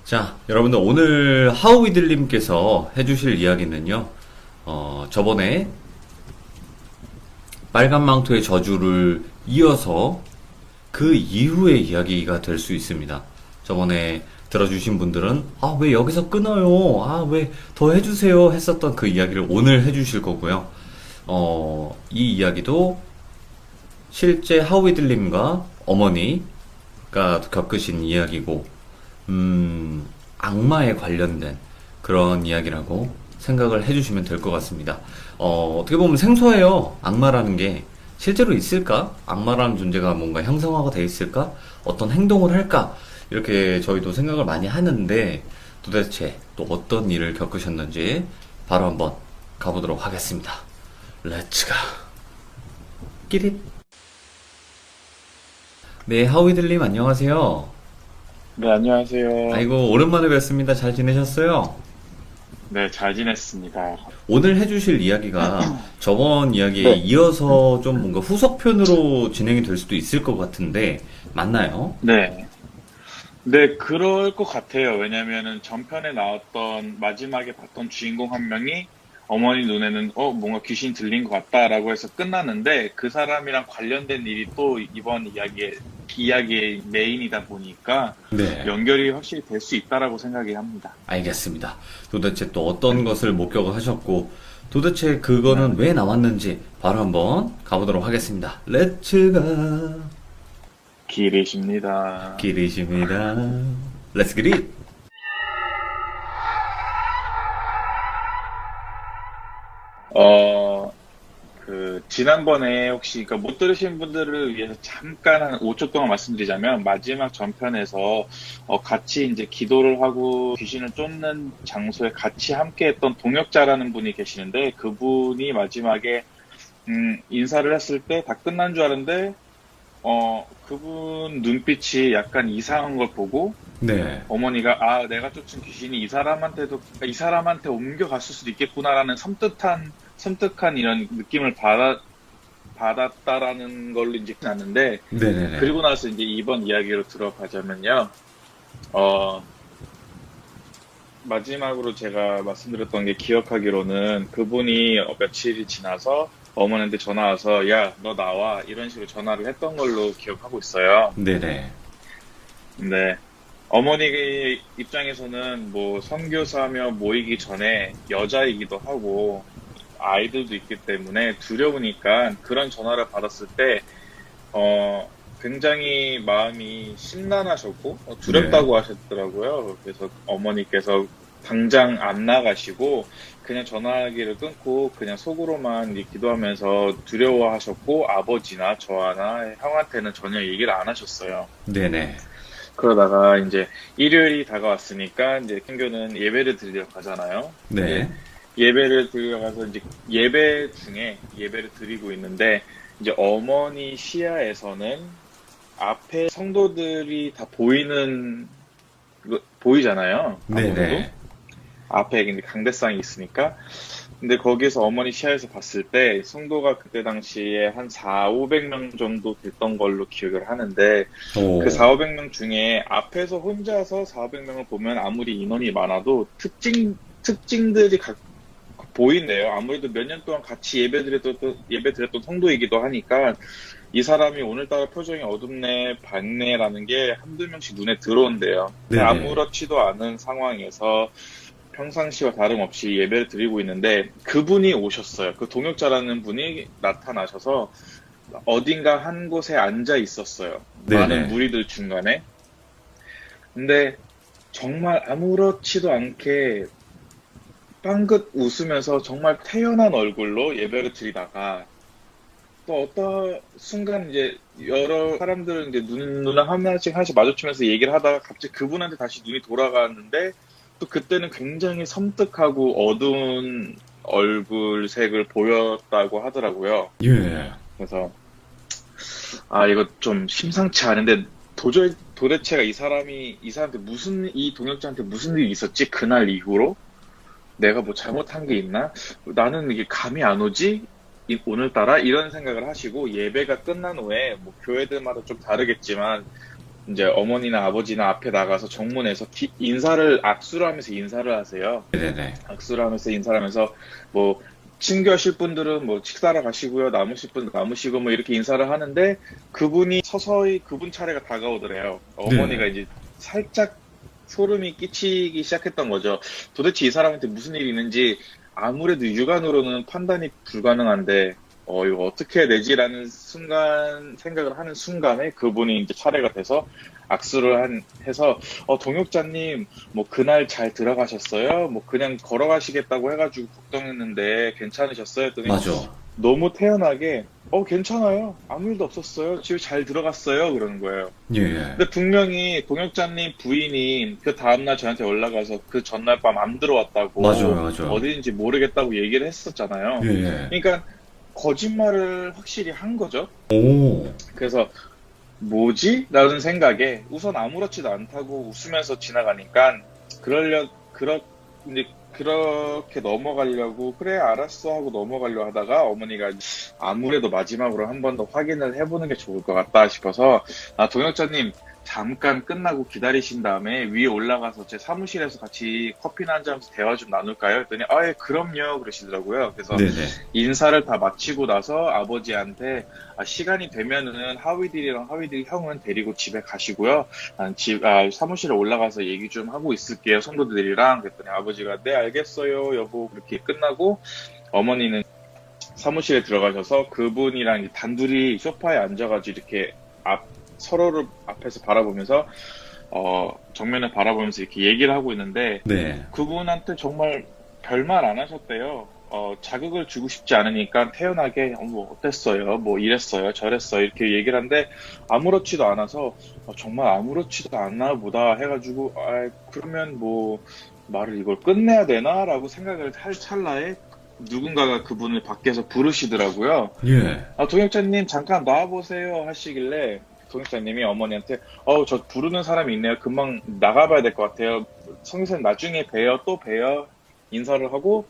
자, 여러분들 오늘 하우이들님께서 해주실 이야기는요, 저번에 빨간 망토의 저주를 이어서 그 이후의 이야기가 될 수 있습니다. 저번에 들어주신 분들은, 아, 왜 여기서 끊어요? 아, 왜 더 해주세요? 했었던 그 이야기를 오늘 해주실 거고요. 이 이야기도 실제 하우이들님과 어머니가 겪으신 이야기고, 악마에 관련된 그런 이야기라고 생각을 해주시면 될 것 같습니다. 어떻게 보면 생소해요. 악마라는 게 실제로 있을까? 악마라는 존재가 뭔가 형상화가 돼 있을까? 어떤 행동을 할까? 이렇게 저희도 생각을 많이 하는데 도대체 또 어떤 일을 겪으셨는지 바로 한번 가보도록 하겠습니다. 렛츠가 끼릿. 네, 하우이들님 안녕하세요. 네, 안녕하세요. 아이고, 오랜만에 뵙습니다. 잘 지내셨어요? 네, 잘 지냈습니다. 오늘 해주실 이야기가 저번 이야기에 네, 이어서 좀 뭔가 후속편으로 진행이 될 수도 있을 것 같은데, 맞나요? 네. 네, 그럴 것 같아요. 왜냐면은 전편에 나왔던, 마지막에 봤던 주인공 한 명이 어머니 눈에는, 뭔가 귀신 들린 것 같다라고 해서 끝나는데, 그 사람이랑 관련된 일이 또 이번 이야기의 메인이다 보니까 네, 연결이 확실히 될 수 있다라고 생각이 합니다. 알겠습니다. 도대체 또 어떤 것을 목격을 하셨고, 도대체 네. 그거는 왜 나왔는지 바로 한번 가보도록 하겠습니다. 렛츠가 길이십니다. 길이십니다. 렛츠 기릿! 어, 지난번에 혹시, 못 들으신 분들을 위해서 잠깐 한 5초 동안 말씀드리자면, 마지막 전편에서, 같이 이제 기도를 하고 귀신을 쫓는 장소에 같이 함께 했던 동역자라는 분이 계시는데, 그분이 마지막에, 인사를 했을 때 다 끝난 줄 알았는데, 그분 눈빛이 약간 이상한 걸 보고, 네, 어머니가, 아, 내가 쫓은 귀신이 이 사람한테 옮겨갔을 수도 있겠구나라는 섬뜩한 이런 느낌을 받았다라는 걸로 이제 났는데, 네네네. 그리고 나서 이제 이번 이야기로 들어가자면요. 어, 마지막으로 제가 말씀드렸던 게 기억하기로는 그분이 며칠이 지나서 어머니한테 전화 와서, 야, 너 나와. 이런 식으로 전화를 했던 걸로 기억하고 있어요. 네네. 근데 어머니 입장에서는 뭐 선교사며 모이기 전에 여자이기도 하고 아이들도 있기 때문에 두려우니까 그런 전화를 받았을 때 굉장히 마음이 심란하셨고 네. 두렵다고 하셨더라고요. 그래서 어머니께서 당장 안 나가시고 그냥 전화기를 끊고 그냥 속으로만 기도하면서 두려워하셨고 아버지나 저나 형한테는 전혀 얘기를 안 하셨어요. 네네. 그러다가 이제 일요일이 다가왔으니까 이제 캔교는 예배를 드리러 가잖아요. 이제 네. 예배를 드리러 가서 이제 예배 중에 예배를 드리고 있는데 이제 어머니 시야에서는 앞에 성도들이 다 보이잖아요. 아무래도 네네. 앞에 이제 강대상이 있으니까. 근데 거기서 어머니 시야에서 봤을 때 성도가 그때 당시에 한 4, 500명 정도 됐던 걸로 기억을 하는데 그 오. 4, 500명 중에 앞에서 혼자서 4, 500명을 보면 아무리 인원이 많아도 특징들이 보이네요. 아무래도 몇 년 동안 같이 예배 드렸던 성도이기도 하니까 이 사람이 오늘따라 표정이 어둡네, 밝네라는 게 한두 명씩 눈에 들어온대요. 근데 네네. 아무렇지도 않은 상황에서 평상시와 다름없이 예배를 드리고 있는데 그분이 오셨어요. 그 동역자라는 분이 나타나셔서 어딘가 한 곳에 앉아 있었어요. 많은 네네. 무리들 중간에. 근데 정말 아무렇지도 않게 빵긋 웃으면서 정말 태연한 얼굴로 예배를 드리다가 또 어떤 순간 이제 여러 사람들은 이제 눈을 하나씩 마주치면서 얘기를 하다가 갑자기 그분한테 다시 눈이 돌아갔는데 또 그때는 굉장히 섬뜩하고 어두운 얼굴색을 보였다고 하더라고요. 예. 그래서 아 이거 좀 심상치 않은데 도대체가 이 동역자한테 무슨 일이 있었지? 그날 이후로 내가 뭐 잘못한 게 있나? 나는 이게 감이 안 오지? 오늘따라 이런 생각을 하시고 예배가 끝난 후에 뭐 교회들마다 좀 다르겠지만 이제 어머니나 아버지나 앞에 나가서 정문에서 악수를 하면서 인사를 하세요. 네네네. 악수를 하면서 인사를 하면서 뭐 친교하실 분들은 뭐 식사하러 가시고요. 남으실 분 남으시고 뭐 이렇게 인사를 하는데 그분이 서서히 그분 차례가 다가오더래요. 어머니가 네. 이제 살짝 소름이 끼치기 시작했던 거죠. 도대체 이 사람한테 무슨 일이 있는지 아무래도 육안으로는 판단이 불가능한데 이거 어떻게 해야 되지라는 생각을 하는 순간에 그분이 이제 차례가 돼서 해서, 동역자님, 뭐, 그날 잘 들어가셨어요? 뭐, 그냥 걸어가시겠다고 해가지고 걱정했는데, 괜찮으셨어요? 했더니, 맞아. 너무 태연하게, 괜찮아요. 아무 일도 없었어요. 집에 잘 들어갔어요. 그러는 거예요. 예, 예. 근데 분명히 동역자님 부인이 그 다음날 저한테 올라가서 그 전날 밤 안 들어왔다고, 맞아요, 맞아요. 어디인지 모르겠다고 얘기를 했었잖아요. 예, 예. 그러니까, 거짓말을 확실히 한 거죠. 오. 그래서 뭐지? 라는 생각에 우선 아무렇지도 않다고 웃으면서 지나가니까 근데 그렇게 넘어가려고 그래 알았어 하고 넘어가려 하다가 어머니가 아무래도 마지막으로 한 번 더 확인을 해보는 게 좋을 것 같다 싶어서 동역자님 잠깐 끝나고 기다리신 다음에 위에 올라가서 제 사무실에서 같이 커피나 한잔 하면서 대화 좀 나눌까요? 했더니 예, 그럼요 그러시더라고요. 그래서 네네. 인사를 다 마치고 나서 아버지한테 시간이 되면은 하위들이 형은 데리고 집에 가시고요. 난 사무실에 올라가서 얘기 좀 하고 있을게요. 성도들이랑. 그랬더니 아버지가 네 알겠어요 여보 그렇게 끝나고 어머니는 사무실에 들어가셔서 그분이랑 단둘이 소파에 앉아가지고 이렇게 서로를 앞에서 바라보면서 정면을 바라보면서 이렇게 얘기를 하고 있는데 네. 그분한테 정말 별말 안 하셨대요. 자극을 주고 싶지 않으니까 태연하게 뭐 어땠어요? 뭐 이랬어요? 저랬어요? 이렇게 얘기를 하는데 아무렇지도 않아서 정말 아무렇지도 않나 보다 해가지고 그러면 뭐 말을 이걸 끝내야 되나라고 생각을 할 찰나에 누군가가 그분을 밖에서 부르시더라고요. 예. 동역자님 잠깐 나와보세요 하시길래 동역자님이 어머니한테 저 부르는 사람이 있네요. 금방 나가봐야 될 것 같아요. 성교사님 나중에 봬요. 또 봬요. 인사를 하고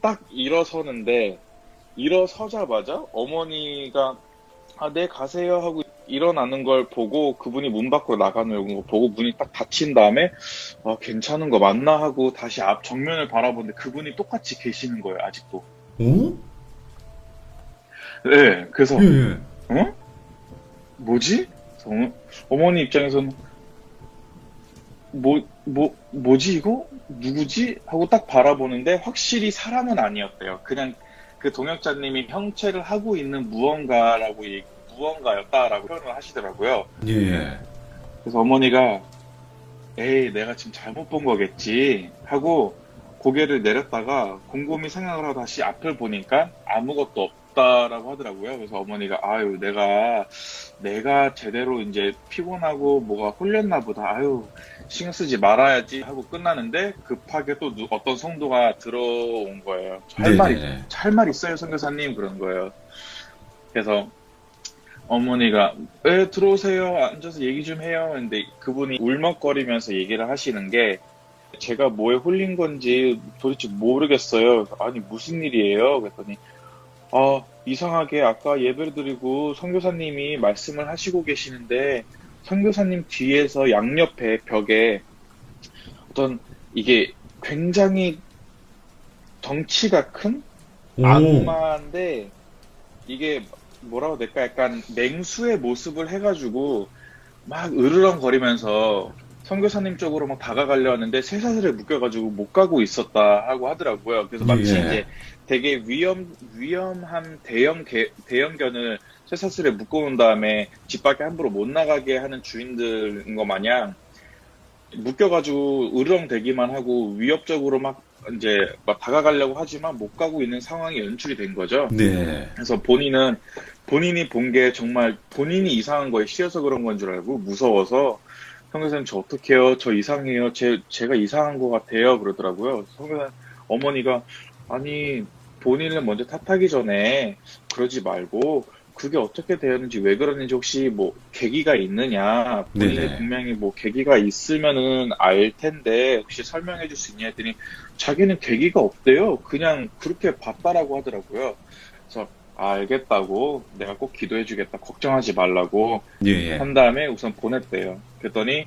딱 일어서는데 일어서자마자 어머니가 네 가세요 하고 일어나는 걸 보고 그분이 문 밖으로 나가는 거 보고 문이 딱 닫힌 다음에 괜찮은 거 맞나 하고 다시 앞 정면을 바라보는데 그분이 똑같이 계시는 거예요. 아직도. 오? 네. 그래서 예, 예. 뭐지? 어머니 입장에서는 뭐지 이거? 누구지? 하고 딱 바라보는데 확실히 사람은 아니었대요. 그냥 그 동역자님이 형체를 하고 있는 무언가였다라고 표현을 하시더라고요. 예. 그래서 어머니가 에이 내가 지금 잘못 본 거겠지 하고 고개를 내렸다가 곰곰이 생각을 하고 다시 앞을 보니까 아무것도 없다라고 하더라고요. 그래서 어머니가 아유 내가 제대로 이제 피곤하고 뭐가 홀렸나 보다. 아유 신경 쓰지 말아야지 하고 끝나는데 급하게 또 어떤 성도가 들어온 거예요. 네네네. 할 말 있어요 선교사님 그런 거예요. 그래서 어머니가 들어오세요 앉아서 얘기 좀 해요. 근데 그분이 울먹거리면서 얘기를 하시는 게 제가 뭐에 홀린 건지 도대체 모르겠어요. 아니 무슨 일이에요? 그랬더니 이상하게 아까 예배를 드리고 선교사님이 말씀을 하시고 계시는데 선교사님 뒤에서 양옆에 벽에 어떤 이게 굉장히 덩치가 큰 오. 악마인데 이게 뭐라고 해야 될까? 약간 맹수의 모습을 해가지고 막 으르렁거리면서 선교사님 쪽으로 막 다가가려 하는데 쇠사슬에 묶여가지고 못 가고 있었다 하고 하더라고요. 그래서 마치 예. 이제 되게 위험한 대형견을 쇠사슬에 묶어놓은 다음에 집 밖에 함부로 못 나가게 하는 주인들인 거 마냥 묶여가지고 으르렁대기만 하고 위협적으로 막 이제 막 다가가려고 하지만 못 가고 있는 상황이 연출이 된 거죠. 네. 그래서 본인이 본 게 정말 본인이 이상한 거에 씌여서 그런 건 줄 알고 무서워서 성교사님 저 어떡해요? 저 이상해요. 제가 이상한 것 같아요. 그러더라고요. 성교사님 어머니가 아니 본인을 먼저 탓하기 전에 그러지 말고 그게 어떻게 되었는지 왜 그러는지 혹시 뭐 계기가 있느냐 본인이 네네. 분명히 뭐 계기가 있으면은 알 텐데 혹시 설명해 줄 수 있냐 했더니 자기는 계기가 없대요. 그냥 그렇게 봤다라고 하더라고요. 그래서 알겠다고, 내가 꼭 기도해주겠다, 걱정하지 말라고 예, 예. 한 다음에 우선 보냈대요. 그랬더니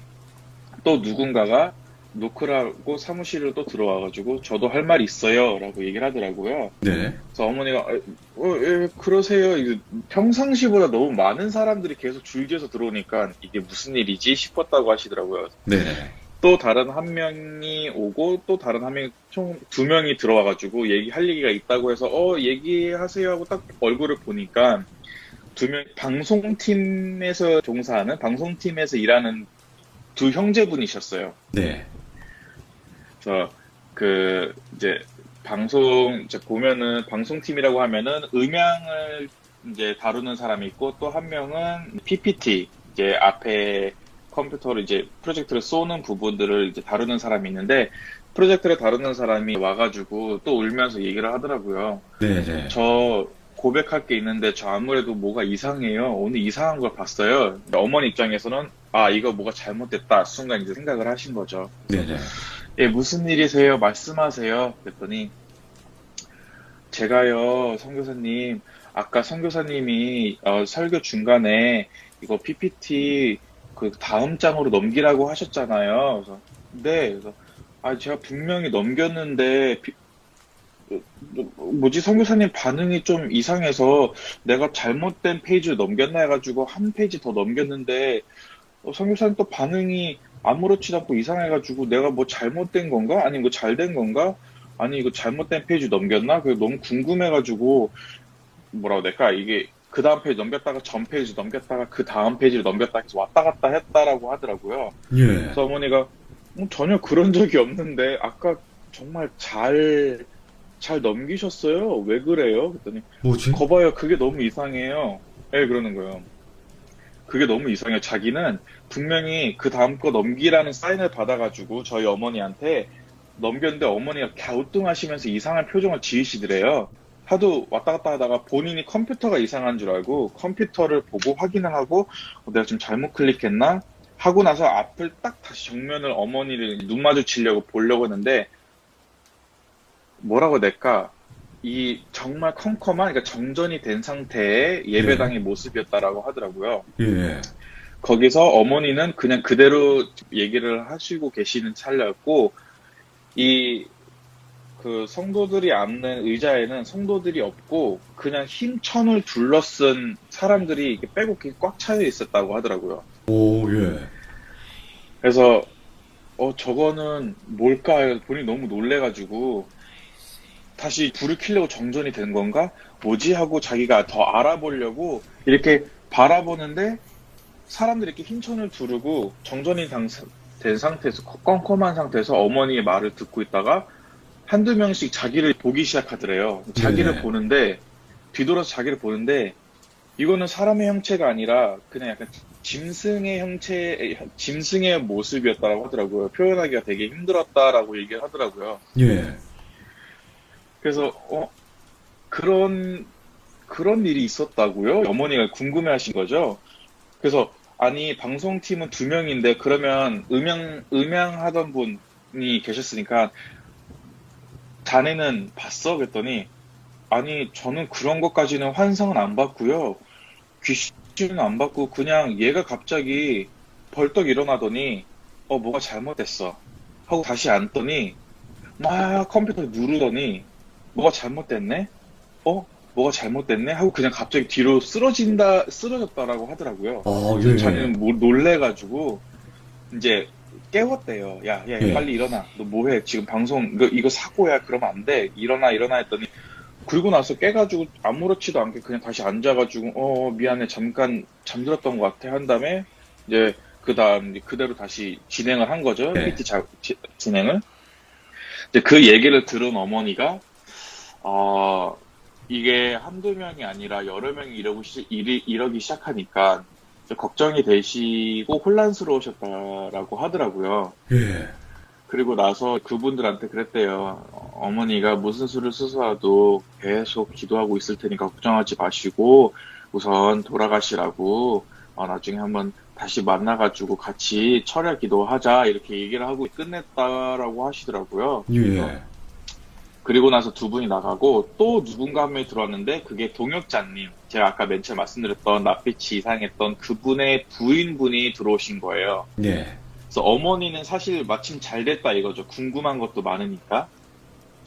또 누군가가 노크라고 사무실로 또 들어와가지고 저도 할 말 있어요 라고 얘기를 하더라고요. 네. 그래서 어머니가 예, 그러세요. 이거 평상시보다 너무 많은 사람들이 계속 줄지어서 들어오니까 이게 무슨 일이지 싶었다고 하시더라고요. 네. 또 다른 한 명이 오고 또 다른 한 명이 총 두 명이 들어와가지고 얘기할 얘기가 있다고 해서 얘기하세요 하고 딱 얼굴을 보니까 두 명 방송팀에서 종사하는 방송팀에서 일하는 두 형제분이셨어요. 네. 그래서 그 이제 방송 이제 보면은 방송팀이라고 하면은 음향을 이제 다루는 사람이 있고 또 한 명은 PPT 이제 앞에 컴퓨터로 이제 프로젝트를 쏘는 부분들을 이제 다루는 사람이 있는데 프로젝트를 다루는 사람이 와가지고 또 울면서 얘기를 하더라고요. 네, 네. 저 고백할 게 있는데 저 아무래도 뭐가 이상해요. 오늘 이상한 걸 봤어요. 근데 어머니 입장에서는 이거 뭐가 잘못됐다 순간 이제 생각을 하신 거죠. 네, 네. 예, 무슨 일이세요? 말씀하세요. 그랬더니 제가요, 선교사님, 아까 선교사님이 설교 중간에 이거 PPT 그 다음 장으로 넘기라고 하셨잖아요. 그래서 네, 그래서 제가 분명히 넘겼는데 뭐지 선교사님 반응이 좀 이상해서 내가 잘못된 페이지를 넘겼나 해가지고 한 페이지 더 넘겼는데 선교사님 또 반응이 아무렇지도 않고 이상해가지고 내가 뭐 잘못된 건가? 아니 뭐 잘된 건가? 아니 이거 잘못된 페이지 넘겼나? 그게 너무 궁금해가지고 뭐라고 해야 될까? 이게 그 다음 페이지 넘겼다가 전 페이지 넘겼다가 그 다음 페이지를 넘겼다가 해서 왔다 갔다 했다라고 하더라고요. 예. 그래서 어머니가 전혀 그런 적이 없는데 아까 정말 잘 넘기셨어요? 왜 그래요? 그랬더니 뭐지? 거봐요 그게 너무 이상해요. 예, 그러는 거예요. 그게 너무 이상해요. 자기는 분명히 그 다음 거 넘기라는 사인을 받아가지고 저희 어머니한테 넘겼는데 어머니가 갸우뚱하시면서 이상한 표정을 지으시더래요. 하도 왔다 갔다 하다가 본인이 컴퓨터가 이상한 줄 알고 컴퓨터를 보고 확인을 하고 내가 좀 잘못 클릭했나? 하고 나서 앞을 딱 다시 정면을 어머니를 눈 마주치려고 보려고 했는데 뭐라고 해야 될까? 이 정말 컴컴한 그러니까 정전이 된 상태의 예배당의 모습이었다라고 하더라고요. 예. 거기서 어머니는 그냥 그대로 얘기를 하시고 계시는 찰나였고 이 그 성도들이 앉는 의자에는 성도들이 없고 그냥 흰천을 둘러쓴 사람들이 이렇게 빼곡히 꽉 차여 있었다고 하더라고요. 오, 예. 그래서 저거는 뭘까 본인이 너무 놀래가지고 다시 불을 켜려고 정전이 된 건가? 뭐지? 하고 자기가 더 알아보려고 이렇게 바라보는데 사람들이 이렇게 흰천을 두르고 정전이 된 상태에서 껌껌한 상태에서 어머니의 말을 듣고 있다가 한두 명씩 자기를 보기 시작하더래요. 자기를 네. 보는데 뒤돌아서 자기를 보는데 이거는 사람의 형체가 아니라 그냥 약간 짐승의 모습이었다라고 하더라고요. 표현하기가 되게 힘들었다라고 얘기를 하더라고요. 예. 그래서 그런 일이 있었다고요? 어머니가 궁금해하신 거죠. 그래서 아니 방송팀은 두 명인데 그러면 음향하던 분이 계셨으니까 자네는 봤어? 그랬더니 아니 저는 그런 것까지는 환상은 안 봤고요. 귀신은 안 봤고 그냥 얘가 갑자기 벌떡 일어나더니 뭐가 잘못됐어 하고 다시 앉더니 막 컴퓨터 누르더니 뭐가 잘못됐네? 뭐가 잘못됐네? 하고 그냥 갑자기 뒤로 쓰러졌다라고 하더라고요. 예. 자기는 놀래가지고 이제 깨웠대요. 야, 예. 빨리 일어나. 너 뭐해? 지금 방송 이거 사고야. 그러면 안 돼. 일어나 했더니 그리고 나서 깨가지고 아무렇지도 않게 그냥 다시 앉아가지고 미안해. 잠깐 잠들었던 것 같아. 한 다음에 이제 그다음 그대로 다시 진행을 한 거죠. 네. PT 진행을. 이제 그 얘기를 들은 어머니가 이게 한두 명이 아니라 여러 명이 이러기 시작하니까 걱정이 되시고 혼란스러우셨다라고 하더라고요. 예. 그리고 나서 그분들한테 그랬대요. 어머니가 무슨 수를 쓰서라도 계속 기도하고 있을 테니까 걱정하지 마시고 우선 돌아가시라고 나중에 한번 다시 만나가지고 같이 철야 기도하자 이렇게 얘기를 하고 끝냈다라고 하시더라고요. 예. 그리고 나서 두 분이 나가고 또 누군가 한 명이 들어왔는데 그게 동역자님, 제가 아까 맨 처음 말씀드렸던 낯빛이 이상했던 그분의 부인분이 들어오신 거예요. 네. 그래서 어머니는 사실 마침 잘 됐다 이거죠. 궁금한 것도 많으니까.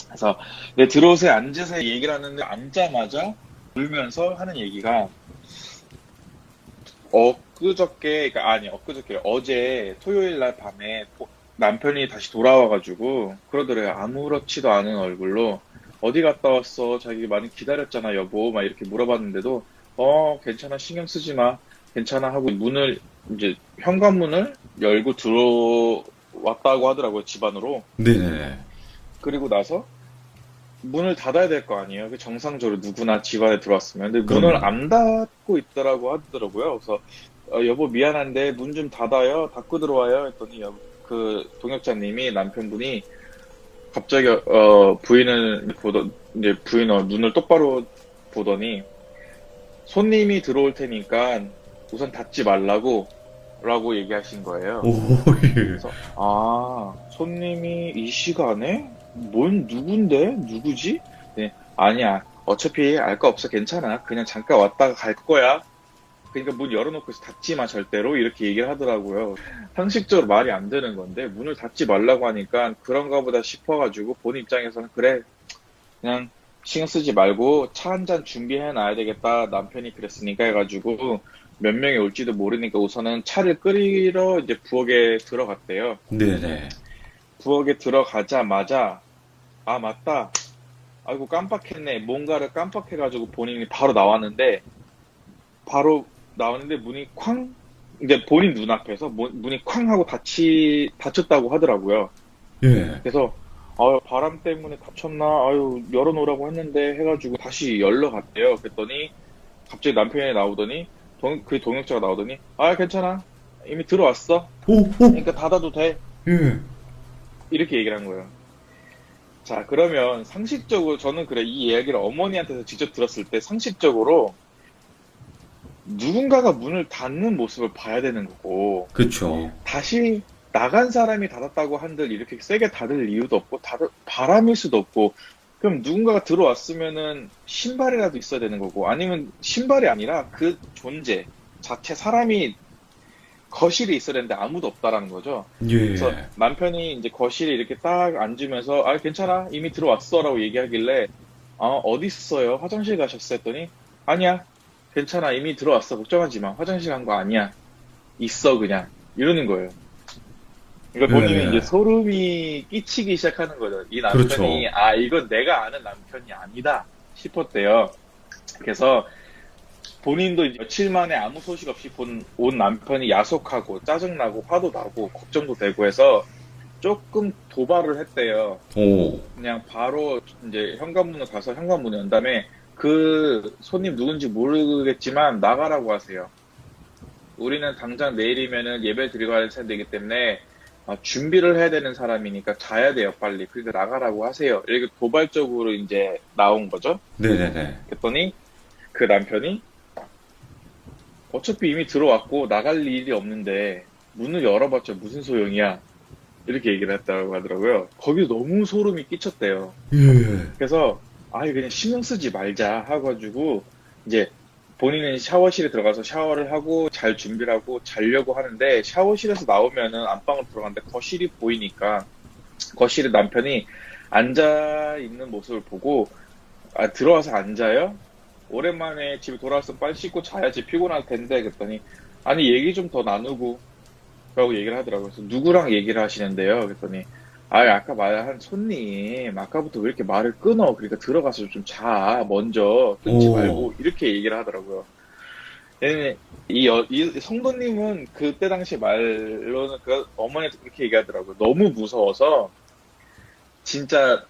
그래서 네, 들어오세요, 앉으세요 얘기를 하는데 앉자마자 울면서 하는 얘기가 엊그저께 어제 토요일 날 밤에 남편이 다시 돌아와가지고 그러더래요. 아무렇지도 않은 얼굴로 어디 갔다 왔어? 자기 많이 기다렸잖아, 여보. 막 이렇게 물어봤는데도 괜찮아, 신경 쓰지 마. 괜찮아 하고 이제 현관문을 열고 들어왔다고 하더라고요, 집 안으로. 네네네. 그리고 나서 문을 닫아야 될 거 아니에요. 그 정상적으로 누구나 집 안에 들어왔으면. 근데 그럼요. 문을 안 닫고 있더라고 하더라고요. 그래서 여보 미안한데 문 좀 닫아요. 닫고 들어와요. 했더니 그 동역자님이 남편분이 갑자기 부인을 이제 부인 눈을 똑바로 보더니 손님이 들어올 테니까 우선 닫지 말라고 라고 얘기하신 거예요. 오, 예. 그래서 손님이 이 시간에? 누군데? 누구지? 네, 아니야. 어차피 알 거 없어. 괜찮아. 그냥 잠깐 왔다가 갈 거야. 그러니까 문 열어놓고 닫지 마, 절대로. 이렇게 얘기를 하더라고요. 상식적으로 말이 안 되는 건데, 문을 닫지 말라고 하니까 그런가 보다 싶어가지고, 본인 입장에서는 그래. 그냥 신경 쓰지 말고 차 한 잔 준비해 놔야 되겠다. 남편이 그랬으니까 해가지고, 몇 명이 올지도 모르니까 우선은 차를 끓이러 이제 부엌에 들어갔대요. 네네. 부엌에 들어가자마자 맞다. 아이고 깜빡했네. 뭔가를 깜빡해가지고 본인이 바로 나왔는데 문이 쾅 이제 본인 눈앞에서 문이 쾅 하고 닫혔다고 하더라고요. 예. 그래서 바람 때문에 닫혔나? 열어놓으라고 했는데 해가지고 다시 열러 갔대요. 그랬더니 갑자기 남편이 나오더니 그 동역자가 나오더니 괜찮아. 이미 들어왔어. 오. 그러니까 닫아도 돼. 예. 이렇게 얘기를 한 거예요. 자, 그러면 상식적으로 저는 그래, 이 이야기를 어머니한테서 직접 들었을 때 상식적으로 누군가가 문을 닫는 모습을 봐야 되는 거고, 그쵸. 다시 나간 사람이 닫았다고 한들 이렇게 세게 닫을 이유도 없고, 바람일 수도 없고, 그럼 누군가가 들어왔으면은 신발이라도 있어야 되는 거고, 아니면 신발이 아니라 그 존재 자체 사람이 거실에 있어야 되는데 아무도 없다라는 거죠. 예. 그래서 남편이 이제 거실에 이렇게 딱 앉으면서 괜찮아 이미 들어왔어라고 얘기하길래 어디 있어요? 화장실 가셨어? 했더니 아니야 괜찮아 이미 들어왔어 걱정하지 마 화장실 간 거 아니야 있어 그냥 이러는 거예요. 그러니까 본인은 이제 소름이 끼치기 시작하는 거죠. 이 남편이 그렇죠. 이건 내가 아는 남편이 아니다 싶었대요. 그래서 본인도 이제 며칠 만에 아무 소식 없이 온 남편이 야속하고 짜증나고 화도 나고 걱정도 되고 해서 조금 도발을 했대요. 오. 그냥 바로 이제 현관문을 가서 현관문을 연 다음에 그 손님 누군지 모르겠지만 나가라고 하세요. 우리는 당장 내일이면은 예배 드리고 가야 되기 때문에 준비를 해야 되는 사람이니까 자야 돼요 빨리. 그러니까 나가라고 하세요. 이렇게 도발적으로 이제 나온 거죠. 네네네. 그랬더니 그 남편이 어차피 이미 들어왔고 나갈 일이 없는데 문을 열어봤자 무슨 소용이야 이렇게 얘기를 했다고 하더라고요. 거기서 너무 소름이 끼쳤대요. 예. 그래서 그냥 신경 쓰지 말자 하가지고 이제 본인은 샤워실에 들어가서 샤워를 하고 잘 준비를 하고 자려고 하는데 샤워실에서 나오면은 안방으로 들어갔는데 거실이 보이니까 거실에 남편이 앉아 있는 모습을 보고 들어와서 앉아요? 오랜만에 집에 돌아와서 빨리 씻고 자야지 피곤할 텐데 그랬더니 얘기 좀 더 나누고 라고 얘기를 하더라고요. 그래서 누구랑 얘기를 하시는데요? 그랬더니 아까 말한 손님 아까부터 왜 이렇게 말을 끊어? 그러니까 들어가서 좀 자 먼저 끊지 말고 이렇게 얘기를 하더라고요. 얘는 이 성도님은 그때 당시 말로는 그 어머니한테 그렇게 얘기하더라고요. 너무 무서워서 진짜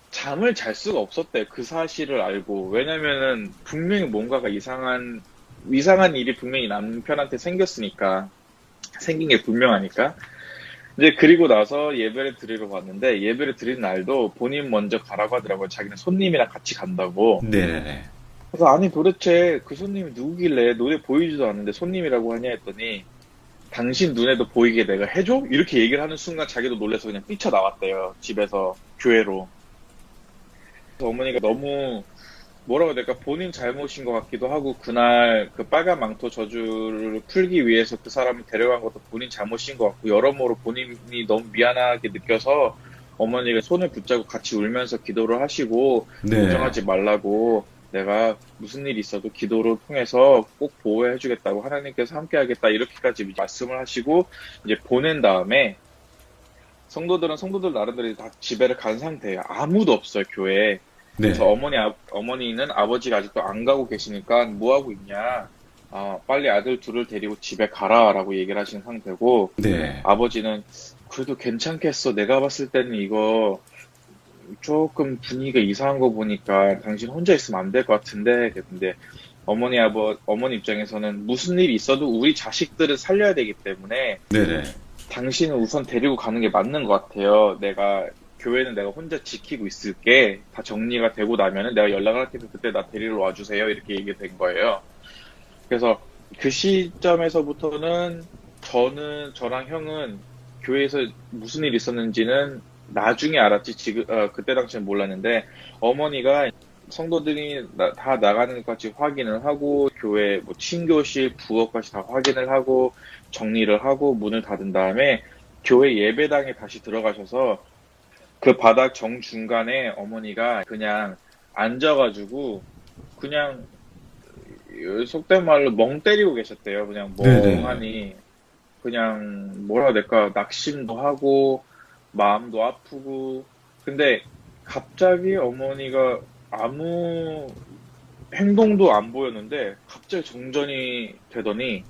잠을 잘 수가 없었대요. 그 사실을 알고. 왜냐면은 분명히 뭔가가 이상한 일이 분명히 남편한테 생겼으니까. 생긴 게 분명하니까. 이제 그리고 나서 예배를 드리러 갔는데 예배를 드린 날도 본인 먼저 가라고 하더라고요. 자기는 손님이랑 같이 간다고. 네네네. 그래서 도대체 그 손님이 누구길래 눈에 보이지도 않는데 손님이라고 하냐 했더니 당신 눈에도 보이게 내가 해줘? 이렇게 얘기를 하는 순간 자기도 놀라서 그냥 뛰쳐나왔대요. 집에서 교회로. 어머니가 너무 뭐라고 해야 될까 본인 잘못인 것 같기도 하고 그날 그 빨간 망토 저주를 풀기 위해서 그 사람을 데려간 것도 본인 잘못인 것 같고 여러모로 본인이 너무 미안하게 느껴서 어머니가 손을 붙잡고 같이 울면서 기도를 하시고 네. 걱정하지 말라고 내가 무슨 일이 있어도 기도를 통해서 꼭 보호해주겠다고 하나님께서 함께하겠다 이렇게까지 말씀을 하시고 이제 보낸 다음에 성도들은 성도들 나름대로 다 집에를 간 상태예요. 아무도 없어요 교회에. 네. 그래서 어머니는 아버지가 아직도 안 가고 계시니까 뭐 하고 있냐? 빨리 아들 둘을 데리고 집에 가라라고 얘기를 하신 상태고, 네. 아버지는 그래도 괜찮겠어. 내가 봤을 때는 이거 조금 분위기가 이상한 거 보니까 당신 혼자 있으면 안 될 것 같은데, 근데 어머니 입장에서는 무슨 일이 있어도 우리 자식들을 살려야 되기 때문에 네네. 당신은 우선 데리고 가는 게 맞는 것 같아요. 교회는 내가 혼자 지키고 있을게. 다 정리가 되고 나면은 내가 연락을 할 테니까 그때 나 데리러 와주세요. 이렇게 얘기된 거예요. 그래서 그 시점에서부터는 저랑 형은 교회에서 무슨 일이 있었는지는 나중에 알았지, 그때 당시엔 몰랐는데, 어머니가 성도들이 다 나가는 것까지 확인을 하고, 교회 뭐 친교실, 부엌까지 다 확인을 하고, 정리를 하고, 문을 닫은 다음에, 교회 예배당에 다시 들어가셔서, 그 바닥 정중간에 어머니가 그냥 앉아가지고 그냥 속된 말로 멍 때리고 계셨대요. 그냥 멍하니 그냥 뭐라 해야 될까 낙심도 하고 마음도 아프고 근데 갑자기 어머니가 아무 행동도 안 보였는데 갑자기 정전이 되더니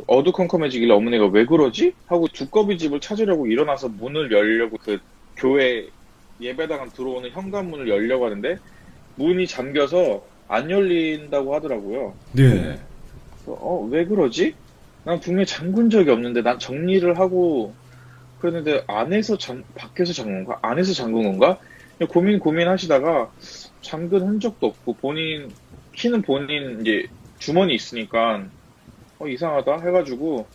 어두컴컴해지길래 어머니가 왜 그러지? 하고 두꺼비 집을 찾으려고 일어나서 문을 열려고 그 교회 예배당 들어오는 현관문을 열려고 하는데 문이 잠겨서 안 열린다고 하더라고요. 네. 그래서 왜 그러지? 난 분명히 잠근 적이 없는데 난 정리를 하고 그랬는데 밖에서 잠근 건가? 안에서 잠근 건가? 고민하시다가 잠근 흔적도 없고 키는 본인 이제 주머니 있으니까 이상하다 해가지고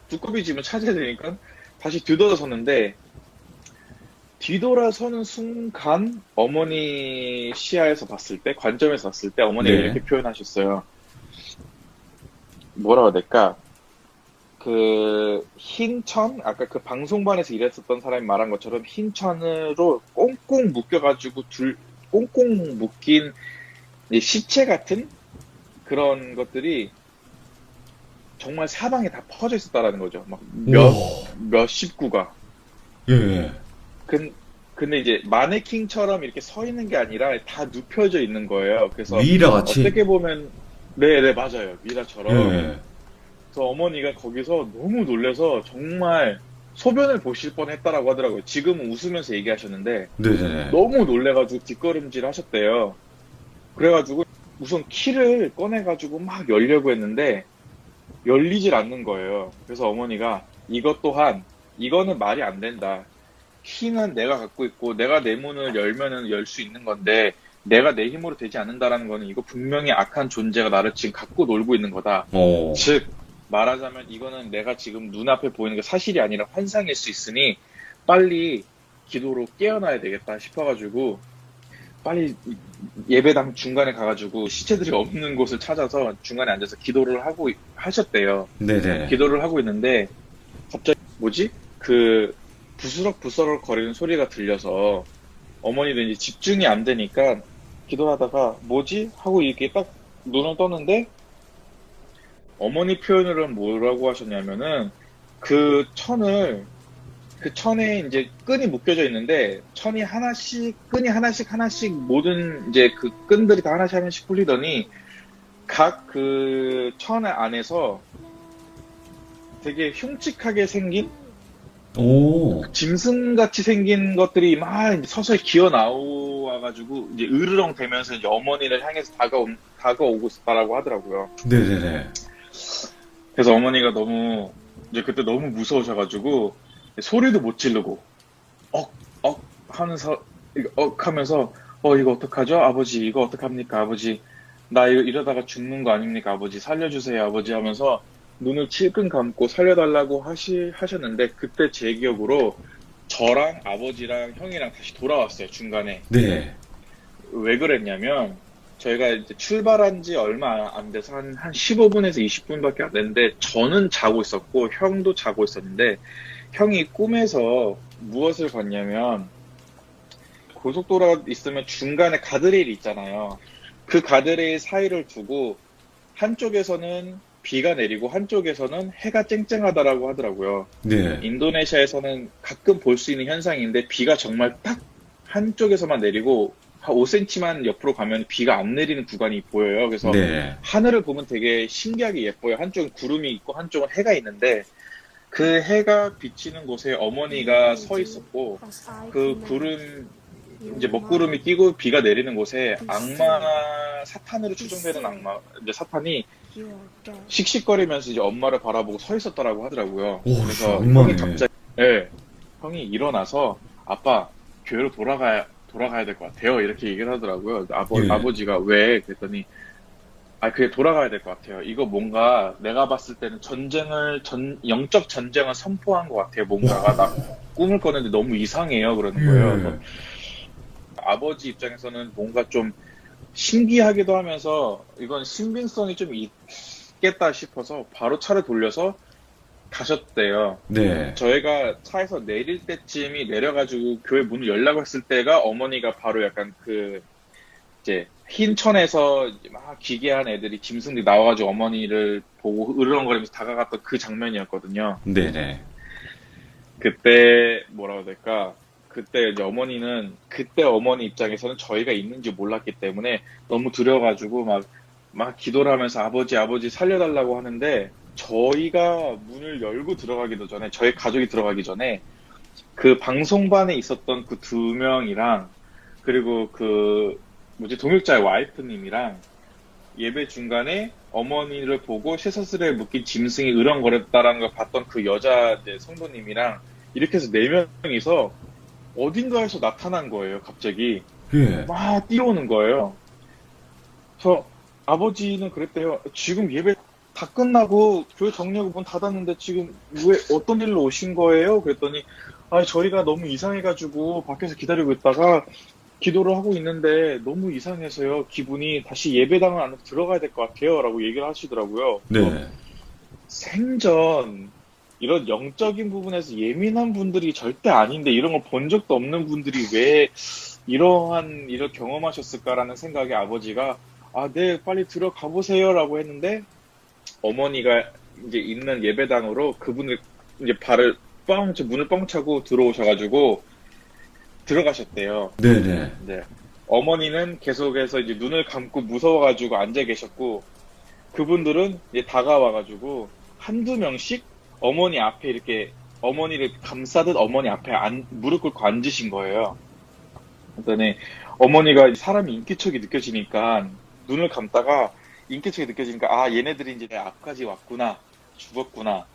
두꺼비 집을 찾아야 되니까 다시 뒤돌아섰는데 뒤돌아서는 순간 어머니 시야에서 봤을 때 관점에서 봤을 때 어머니가 네. 이렇게 표현하셨어요. 뭐라고 해야 될까? 그 흰 천 아까 그 방송반에서 일했었던 사람이 말한 것처럼 흰 천으로 꽁꽁 묶여가지고 꽁꽁 묶인 이제 시체 같은 그런 것들이 정말 사방에 다 퍼져 있었다라는 거죠. 막 몇 식구가. 예. 근데 이제 마네킹처럼 이렇게 서 있는 게 아니라 다 눕혀져 있는 거예요. 그래서 미이라 같이. 어떻게 보면 네, 맞아요. 미라처럼. 예. 그래서 어머니가 거기서 너무 놀라서 정말 소변을 보실 뻔했다라고 하더라고요. 지금은 웃으면서 얘기하셨는데 네네. 너무 놀래가지고 뒷걸음질 하셨대요. 그래가지고 우선 키를 꺼내가지고 막 열려고 했는데 열리질 않는 거예요. 그래서 어머니가 이거는 말이 안 된다. 키는 내가 갖고 있고 내가 내 문을 열면은 열 수 있는 건데 내가 내 힘으로 되지 않는다라는 거는 이거 분명히 악한 존재가 나를 지금 갖고 놀고 있는 거다. 즉 말하자면 이거는 내가 지금 눈앞에 보이는 게 사실이 아니라 환상일 수 있으니 빨리 기도로 깨어나야 되겠다 싶어가지고 빨리 예배당 중간에 가가지고 시체들이 없는 곳을 찾아서 중간에 앉아서 기도를 하셨대요. 네네. 기도를 하고 있는데 갑자기 뭐지? 그 부스럭부스럭 거리는 소리가 들려서 어머니도 이제 집중이 안 되니까 기도하다가 뭐지? 하고 이렇게 딱 눈을 떴는데 어머니 표현으로는 뭐라고 하셨냐면은 그 천에 이제 끈이 묶여져 있는데 끈이 하나씩 모든 이제 그 끈들이 다 하나씩 풀리더니 각 그 천 안에서 되게 흉측하게 생긴 짐승같이 생긴 것들이 막 이제 서서히 기어 나와가지고 이제 으르렁 대면서 이제 어머니를 향해서 다가오고 있었다라고 하더라고요. 네네네. 그래서 어머니가 이제 그때 너무 무서우셔가지고 소리도 못 지르고 하면서 이거 어떡하죠? 아버지 이거 어떡합니까? 아버지 나 이러다가 죽는 거 아닙니까? 아버지 살려주세요 아버지 하면서 눈을 찔끔 감고 살려달라고 하셨는데 그때 제 기억으로 저랑 아버지랑 형이랑 다시 돌아왔어요 중간에. 네. 왜 그랬냐면, 저희가 이제 출발한 지 얼마 안 돼서 한 15분에서 20분밖에 안 됐는데, 저는 자고 있었고, 형도 자고 있었는데, 형이 꿈에서 무엇을 봤냐면, 고속도로가 있으면 중간에 가드레일이 있잖아요. 그 가드레일 사이를 두고, 한쪽에서는 비가 내리고, 한쪽에서는 해가 쨍쨍하다라고 하더라고요. 네. 인도네시아에서는 가끔 볼 수 있는 현상인데, 비가 정말 딱 한쪽에서만 내리고, 한 5cm만 옆으로 가면 비가 안 내리는 구간이 보여요. 그래서 네. 하늘을 보면 되게 신기하게 예뻐요. 한쪽은 구름이 있고 한쪽은 해가 있는데 그 해가 비치는 곳에 어머니가 서 있었고 그 구름 이제 먹구름이 끼고 비가 내리는 곳에 악마 사탄으로 추정되는 악마 이제 사탄이 씩씩거리면서 이제 엄마를 바라보고 서 있었다라고 하더라고요. 오, 그래서 악마네. 형이 갑자기 형이 일어나서 아빠 교회로 돌아가야 될 것 같아요. 이렇게 얘기를 하더라고요. 예. 아버지가 왜? 그랬더니, 그게 돌아가야 될 것 같아요. 이거 뭔가 내가 봤을 때는 영적 전쟁을 선포한 것 같아요. 뭔가가 나 꿈을 꿨는데 너무 이상해요. 그러는 거예요. 그래서 아버지 입장에서는 뭔가 좀 신기하기도 하면서 이건 신빙성이 좀 있겠다 싶어서 바로 차를 돌려서 가셨대요. 네. 저희가 차에서 내릴 때쯤이 내려가지고 교회 문을 열라고 했을 때가 어머니가 바로 약간 이제 흰 천에서 막 기괴한 애들이 짐승들이 나와가지고 어머니를 보고 으르렁거리면서 다가갔던 그 장면이었거든요. 네네. 그때 뭐라고 해야 될까? 그때 이제 그때 어머니 입장에서는 저희가 있는지 몰랐기 때문에 너무 두려워가지고 막 기도를 하면서 아버지 살려달라고 하는데 저희가 문을 열고 들어가기도 전에, 저희 가족이 들어가기 전에, 그 방송반에 있었던 그 2명이랑, 그리고 동역자의 와이프님이랑, 예배 중간에 어머니를 보고 쇠사슬에 묶인 짐승이 으렁거렸다라는 걸 봤던 그 여자 이제 성도님이랑, 이렇게 해서 4명이서 어딘가에서 나타난 거예요, 갑자기. 예. 막 뛰어오는 거예요. 그래서 아버지는 그랬대요. 지금 예배 다 끝나고 교회 정리하고 문 닫았는데 지금 왜 어떤 일로 오신 거예요? 그랬더니 저희가 너무 이상해가지고 밖에서 기다리고 있다가 기도를 하고 있는데 너무 이상해서요. 기분이 다시 예배당을 안으로 들어가야 될 것 같아요. 라고 얘기를 하시더라고요. 네. 생전 이런 영적인 부분에서 예민한 분들이 절대 아닌데 이런 걸 본 적도 없는 분들이 왜 이러한 일을 경험하셨을까라는 생각에 아버지가 네, 빨리 들어가 보세요. 라고 했는데 어머니가 이제 있는 예배당으로 그분을 이제 문을 뻥 차고 들어오셔가지고 들어가셨대요. 네네. 네. 어머니는 계속해서 이제 눈을 감고 무서워가지고 앉아 계셨고 그분들은 이제 다가와가지고 한두 명씩 어머니 앞에 이렇게 어머니를 감싸듯 어머니 앞에 무릎 꿇고 앉으신 거예요. 그랬더니 어머니가 사람이 인기척이 느껴지니까 눈을 감다가 인기척이 느껴지니까 얘네들이 이제 내 앞까지 왔구나, 죽었구나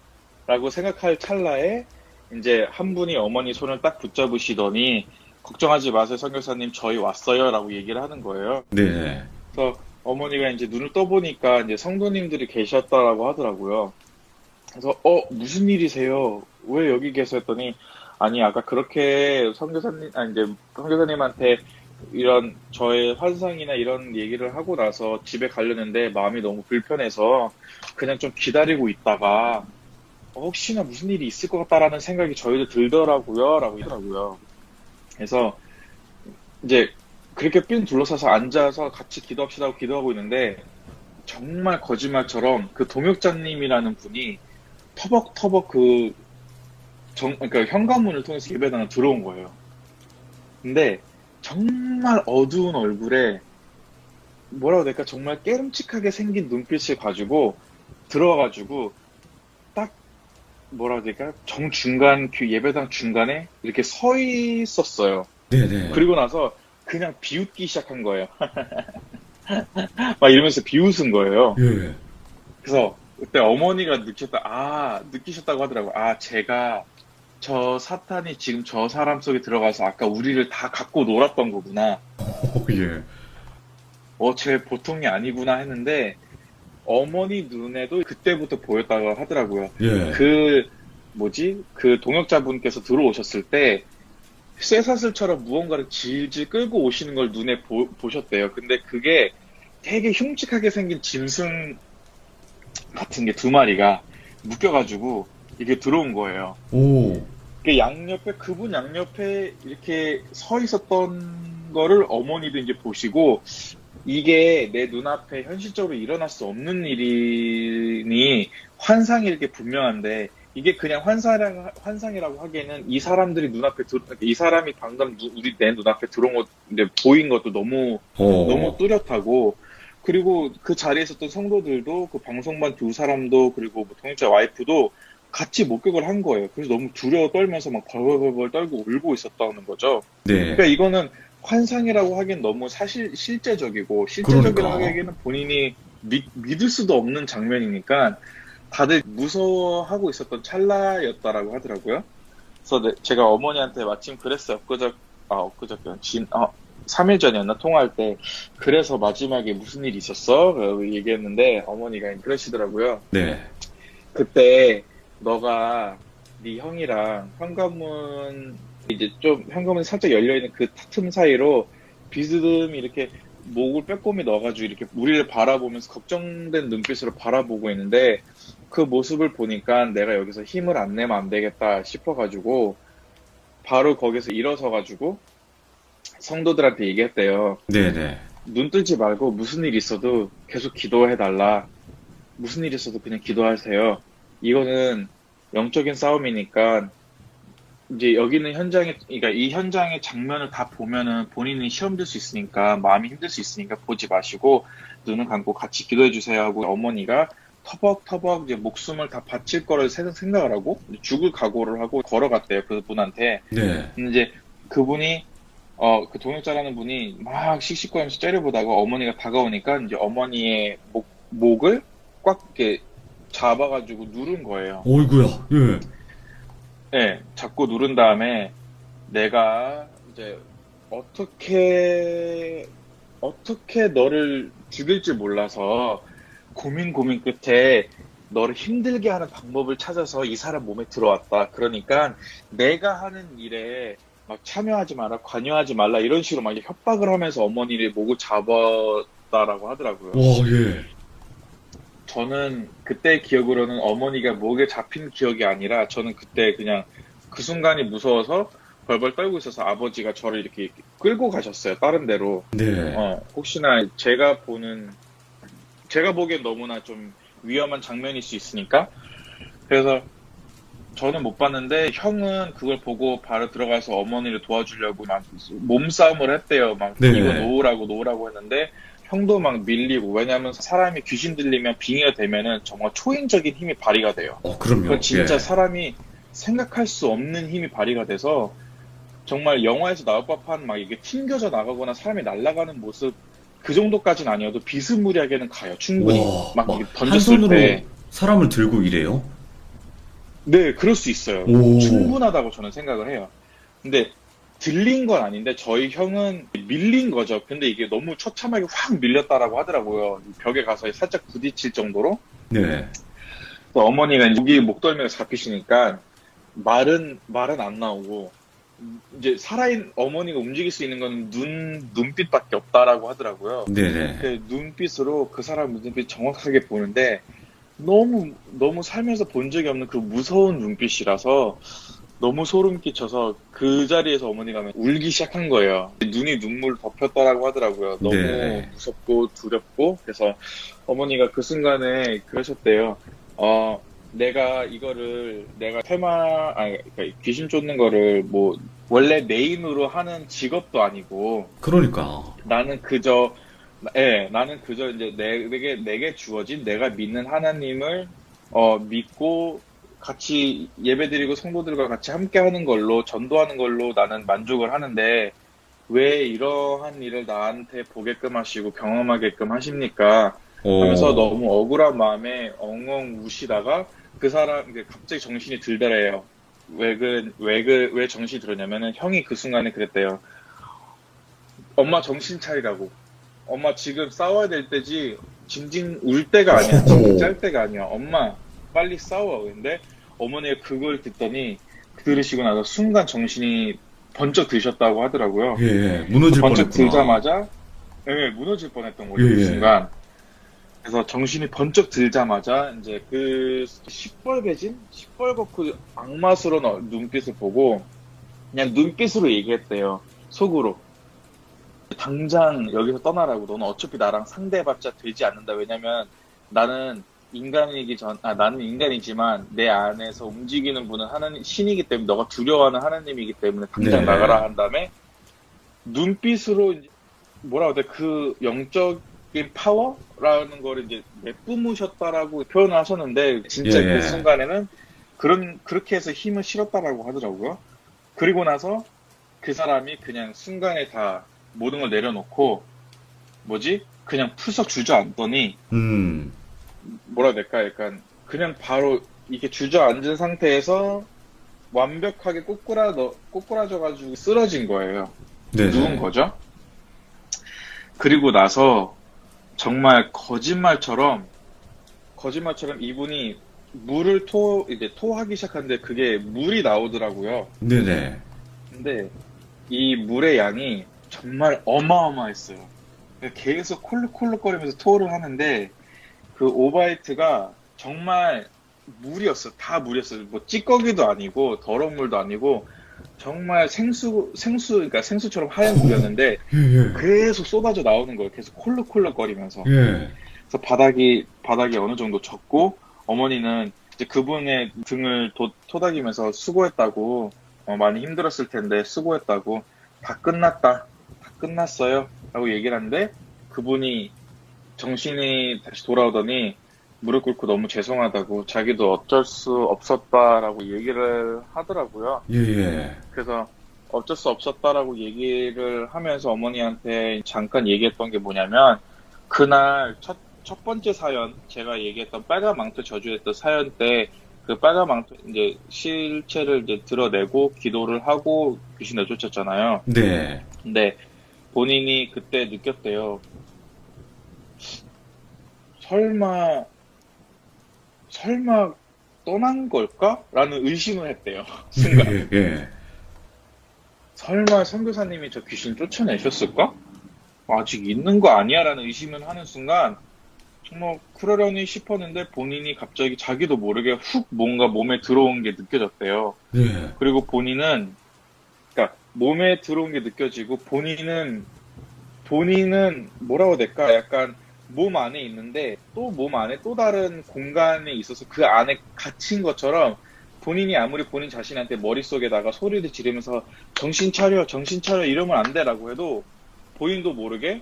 라고 생각할 찰나에 이제 한 분이 어머니 손을 딱 붙잡으시더니 걱정하지 마세요 선교사님 저희 왔어요 라고 얘기를 하는 거예요. 네. 그래서 어머니가 이제 눈을 떠보니까 이제 성도님들이 계셨다라고 하더라고요. 그래서 무슨 일이세요? 왜 여기 계세요? 했더니 아니 아까 그렇게 선교사님한테 이런 저의 환상이나 이런 얘기를 하고 나서 집에 가려는데 마음이 너무 불편해서 그냥 좀 기다리고 있다가 혹시나 무슨 일이 있을 것 같다라는 생각이 저희도 들더라고요 라고 하더라고요. 그래서 이제 그렇게 삥 둘러싸서 앉아서 같이 기도합시다 하고 기도하고 있는데 정말 거짓말처럼 그 동역자님이라는 분이 터벅터벅 그러니까 현관문을 통해서 예배당에 들어온 거예요. 근데 정말 어두운 얼굴에 뭐라고 해야 될까 정말 깨름칙하게 생긴 눈빛을 가지고 들어와가지고 딱 뭐라고 해야 될까 정중간 예배당 중간에 이렇게 서 있었어요. 네네. 그리고 나서 그냥 비웃기 시작한 거예요. 막 이러면서 비웃은 거예요. 예. 그래서 그때 어머니가 느끼셨다고 하더라고요. 제가 저 사탄이 지금 저 사람 속에 들어가서 아까 우리를 다 갖고 놀았던 거구나. 예. 쟤 보통이 아니구나 했는데 어머니 눈에도 그때부터 보였다고 하더라고요. 예. 그 동역자분께서 들어오셨을 때 쇠사슬처럼 무언가를 질질 끌고 오시는 걸 눈에 보셨대요. 근데 그게 되게 흉측하게 생긴 짐승 같은 게 두 마리가 묶여가지고 이게 들어온 거예요. 오, 그분 양옆에 이렇게 서 있었던 거를 어머니도 이제 보시고, 이게 내 눈앞에 현실적으로 일어날 수 없는 일이니 환상이 이렇게 분명한데, 이게 그냥 환상이라고 하기에는 이 사람들이 이 사람이 방금 내 눈앞에 들어온 것, 이제 보인 것도 너무 오, 뚜렷하고, 그리고 그 자리에 있었던 성도들도, 그 방송반 두 사람도, 그리고 뭐 동역자 와이프도 같이 목격을 한 거예요. 그래서 너무 두려워 떨면서 막 벌벌벌 떨고 울고 있었다는 거죠. 네. 그러니까 이거는 환상이라고 하기엔 너무 실제적이라고 그러니까. 하기에는 본인이 믿을 수도 없는 장면이니까 다들 무서워하고 있었던 찰나였다라고 하더라고요. 그래서 제가 어머니한테 마침 그랬어요. 엊그저께, 3일 전이었나? 통화할 때. 그래서 마지막에 무슨 일이 있었어? 라고 얘기했는데, 어머니가 그러시더라고요. 네. 그때, 너가, 네 형이랑 현관문, 이제 좀, 현관문이 살짝 열려있는 그 틈 사이로, 비스듬히 이렇게 목을 빼꼼히 넣어가지고 이렇게 우리를 바라보면서 걱정된 눈빛으로 바라보고 있는데, 그 모습을 보니까 내가 여기서 힘을 안 내면 안 되겠다 싶어가지고, 바로 거기서 일어서가지고, 성도들한테 얘기했대요. 네네. 눈 뜨지 말고 무슨 일 있어도 계속 기도해달라. 무슨 일 있어도 그냥 기도하세요. 이거는 영적인 싸움이니까 이제 여기는 그러니까 이 현장의 장면을 다 보면은 본인이 시험 들 수 있으니까 마음이 힘들 수 있으니까 보지 마시고 눈을 감고 같이 기도해 주세요 하고 어머니가 터벅터벅 이제 목숨을 다 바칠 거를 생각을 하고 죽을 각오를 하고 걸어갔대요. 그분한테. 네. 근데 이제 그분이 그 동역자라는 분이 막 씩씩거리면서 째려보다가 어머니가 다가오니까 이제 어머니의 목을 꽉 이렇게 잡아가지고 누른 거예요. 어이구야. 예. 네, 잡고 누른 다음에 내가 이제 어떻게 너를 죽일지 몰라서 고민 끝에 너를 힘들게 하는 방법을 찾아서 이 사람 몸에 들어왔다. 그러니까 내가 하는 일에 막 참여하지 마라, 관여하지 말라 이런 식으로 막 협박을 하면서 어머니를 목을 잡았다라고 하더라고요. 와, 예. 저는 그때 기억으로는 어머니가 목에 잡힌 기억이 아니라 저는 그때 그냥 그 순간이 무서워서 벌벌 떨고 있어서 아버지가 저를 이렇게 끌고 가셨어요. 다른 데로. 네. 혹시나 제가 보기엔 너무나 좀 위험한 장면일 수 있으니까. 그래서 저는 못 봤는데 형은 그걸 보고 바로 들어가서 어머니를 도와주려고 막 몸싸움을 했대요. 막 네. 이거 놓으라고 했는데 형도 막 밀리고 왜냐하면 사람이 귀신 들리면 빙의가 되면은 정말 초인적인 힘이 발휘가 돼요. 그럼요. 그건 진짜 예. 사람이 생각할 수 없는 힘이 발휘가 돼서 정말 영화에서 나올 법한 막 이게 튕겨져 나가거나 사람이 날아가는 모습 그 정도까지는 아니어도 비스무리하게는 가요. 충분히 와, 막 막 이게 한 던졌을 손으로 때. 사람을 들고 이래요? 네, 그럴 수 있어요. 오. 충분하다고 저는 생각을 해요. 근데 들린 건 아닌데 저희 형은 밀린 거죠. 근데 이게 너무 처참하게 확 밀렸다라고 하더라고요. 벽에 가서 살짝 부딪힐 정도로. 네. 어머니가 여기 목덜미가 잡히시니까 말은 안 나오고 이제 살아있는 어머니가 움직일 수 있는 건 눈빛밖에 없다라고 하더라고요. 네네. 그 눈빛으로 그 사람 눈빛 정확하게 보는데 너무 살면서 본 적이 없는 그 무서운 눈빛이라서 너무 소름 끼쳐서 그 자리에서 어머니가 울기 시작한 거예요. 눈이 눈물 덮였다라고 하더라고요. 너무 네. 무섭고 두렵고 그래서 어머니가 그 순간에 그러셨대요. 내가 그러니까 귀신 쫓는 거를 뭐 원래 메인으로 하는 직업도 아니고 그러니까. 나는 그저 이제 내게 주어진 내가 믿는 하나님을 믿고 같이 예배드리고 성도들과 같이 함께 하는 걸로 전도하는 걸로 나는 만족을 하는데 왜 이러한 일을 나한테 보게끔 하시고 경험하게끔 하십니까? 하면서 너무 억울한 마음에 엉엉 우시다가 그 사람 이제 갑자기 정신이 들더래요. 왜 정신이 들었냐면은 형이 그 순간에 그랬대요. 엄마 정신 차리라고. 엄마 지금 싸워야 될 때지 징징 울 때가 아니야. 징징 짤 때가 아니야. 엄마 빨리 싸워. 근데 어머니가 그걸 들으시고 나서 순간 정신이 번쩍 드셨다고 하더라고요. 예, 예. 무너질 번쩍 뻔했구나. 들자마자 예, 무너질 뻔했던 거죠, 예, 그 예. 순간. 그래서 정신이 번쩍 들자마자 이제 그 시뻘개진 시뻘겋고 악마스러운 눈빛을 보고 그냥 눈빛으로 얘기했대요. 속으로. 당장 여기서 떠나라고. 너는 어차피 나랑 상대해봤자 되지 않는다. 왜냐면 나는 나는 인간이지만 내 안에서 움직이는 분은 하나님, 신이기 때문에 너가 두려워하는 하나님이기 때문에 당장 네. 나가라 한 다음에 눈빛으로 이제 뭐라 해야 돼? 그 영적인 파워라는 걸 이제 내뿜으셨다라고 표현을 하셨는데 진짜 예, 예. 그 순간에는 그렇게 해서 힘을 실었다라고 하더라고요. 그리고 나서 그 사람이 그냥 순간에 다 모든 걸 내려놓고 그냥 풀썩 주저앉더니 음. 뭐라 해야 될까? 약간 그냥 바로 이렇게 주저앉은 상태에서 완벽하게 꼬꾸라져가지고 쓰러진 거예요. 네. 누운 거죠. 그리고 나서 정말 거짓말처럼 이분이 물을 이제 토하기 시작하는데 그게 물이 나오더라고요. 네네. 근데 이 물의 양이 정말 어마어마했어요. 계속 콜록콜록거리면서 토를 하는데 그 오바이트가 정말 물이었어. 다 물이었어요. 뭐 찌꺼기도 아니고 더러운 물도 아니고 정말 그러니까 생수처럼 하얀 물이었는데 예, 예. 계속 쏟아져 나오는 거예요. 계속 콜록콜록거리면서. 예. 그래서 바닥이 어느 정도 젖고 어머니는 이제 그분의 등을 토닥이면서 수고했다고 많이 힘들었을 텐데 수고했다고 다 끝났어요 라고 얘기를 하는데 그분이 정신이 다시 돌아오더니 무릎 꿇고 너무 죄송하다고 자기도 어쩔 수 없었다라고 얘기를 하더라고요. 예, 예. 그래서 어쩔 수 없었다라고 얘기를 하면서 어머니한테 잠깐 얘기했던 게 뭐냐면 그날 첫 번째 사연 제가 얘기했던 빨간 망토 저주했던 사연 때 그 빨간 망토 이제 실체를 이제 드러내고 기도를 하고 귀신 내쫓았잖아요. 네. 근데 본인이 그때 느꼈대요. 설마 떠난 걸까? 라는 의심을 했대요. 순간. 예, 예. 설마 선교사님이 저 귀신 쫓아내셨을까? 아직 있는 거 아니야? 라는 의심을 하는 순간 정말 그러려니 싶었는데 본인이 갑자기 자기도 모르게 훅 뭔가 몸에 들어온 게 느껴졌대요. 예. 그리고 본인은 그러니까 몸에 들어온 게 느껴지고 본인은 뭐라고 해야 될까? 약간 몸 안에 있는데 또 몸 안에 또 다른 공간에 있어서 그 안에 갇힌 것처럼 본인이 아무리 본인 자신한테 머릿속에다가 소리를 지르면서 정신 차려 이러면 안 돼라고 해도 본인도 모르게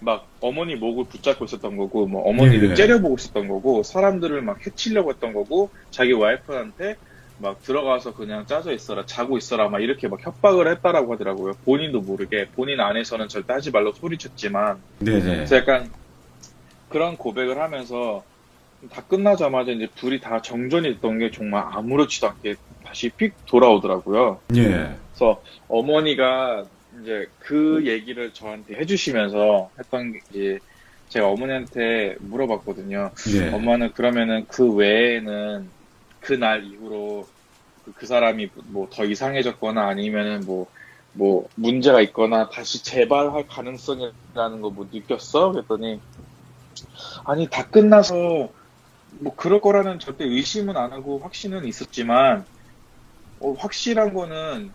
막 어머니 목을 붙잡고 있었던 거고 뭐 어머니를 예. 째려보고 있었던 거고 사람들을 막 해치려고 했던 거고 자기 와이프한테 막 들어가서 그냥 짜져 있어라 자고 있어라 막 이렇게 막 협박을 했다라고 하더라고요. 본인도 모르게 본인 안에서는 절대 하지 말라고 소리쳤지만 네네. 그래서 약간 그런 고백을 하면서 다 끝나자마자 이제 둘이 다 정전이 됐던 게 정말 아무렇지도 않게 다시 픽 돌아오더라고요. 예. 그래서 어머니가 이제 그 얘기를 저한테 해주시면서 했던 게 이제 제가 어머니한테 물어봤거든요. 예. 엄마는 그러면은 그 외에는 그날 이후로 그 사람이 뭐 더 이상해졌거나 아니면은 뭐 문제가 있거나 다시 재발할 가능성이라는 거 뭐 느꼈어? 그랬더니 아니 다 끝나서 뭐 그럴 거라는 절대 의심은 안 하고 확신은 있었지만 확실한 거는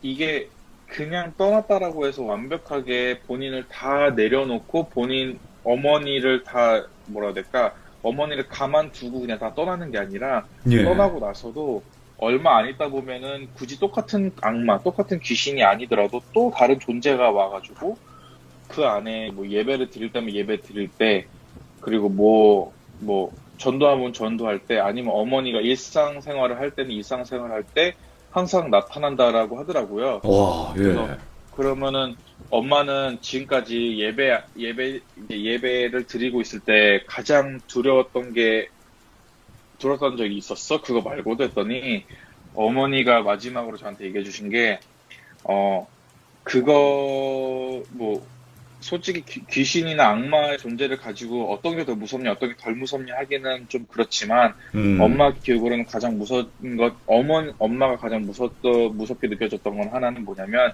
이게 그냥 떠났다라고 해서 완벽하게 본인을 다 내려놓고 본인 어머니를 다 뭐라 해야 될까 어머니를 가만두고 그냥 다 떠나는 게 아니라 예. 떠나고 나서도 얼마 안 있다 보면은 굳이 똑같은 악마, 똑같은 귀신이 아니더라도 또 다른 존재가 와가지고 그 안에 뭐 예배를 드릴 때면 예배 드릴 때 그리고 뭐 전도하면 전도할 때 아니면 어머니가 일상생활을 할 때는 일상생활을 할 때 항상 나타난다라고 하더라고요. 와, 예. 그래서 그러면은 엄마는 지금까지 예배를 드리고 있을 때 가장 두려웠던 적이 있었어? 그거 말고도 했더니 어머니가 마지막으로 저한테 얘기해 주신 게 그거 뭐 솔직히 귀신이나 악마의 존재를 가지고 어떤 게 더 무섭냐, 어떤 게 덜 무섭냐 하기는 좀 그렇지만, 엄마 기억으로는 가장 무서운 것, 엄마가 가장 무섭게 느껴졌던 건 하나는 뭐냐면,